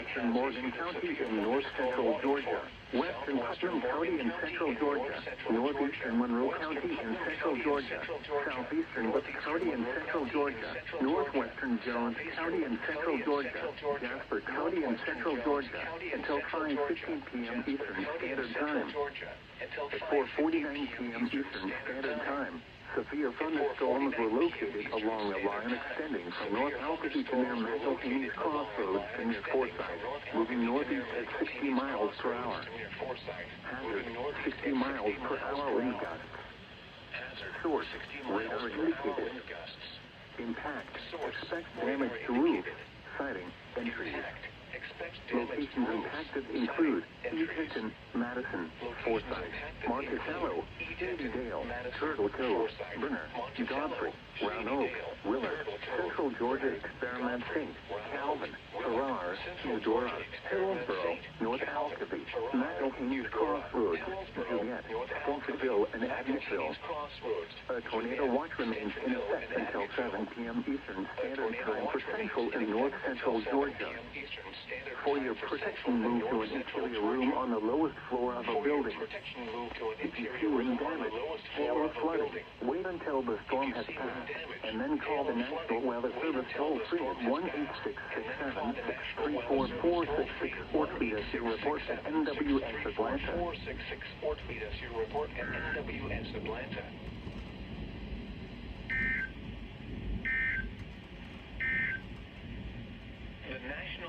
southeastern Morgan County in north central Georgia, western Putnam County in central Georgia, northeastern Monroe County in central Georgia, southeastern Butte County in central Georgia, northwestern Jones County in central Georgia, Jasper County in central Georgia, until 5:15 p.m. Eastern Standard Time. At 4:49 p.m. Eastern Standard Time, severe thunderstorms were located along a line extending from North Alcatraz to near McElhaney's Crossroads to near Forsyth, moving northeast at 60 miles per hour. Hazard, 60 miles per hour wind gusts. Source, radar indicated. Impact, expect damage to roof, siding, and trees. Locations impacted include East Hinton, Madison, Forsyth, Monticello, Dale, Turtle Cove, Brenner, Godfrey, Round Oak, Willard, Central Georgia Experiment St., Calvin, Farrar, Eudora, Hillsborough, North Alcatraz, McElhaney's Crossroads, Juliet, Stanfordville, and Agnesville. A tornado watch remains in effect until 7 p.m. Eastern Standard Time for central and north central Georgia. For your protection, move to an interior room on the lowest floor of a building. If you see wind damage, hail, or flooding, wait until the storm has passed, and then call the National Weather Service toll-free at 1-866-7-634-466 or tweet us your report at NWS Atlanta.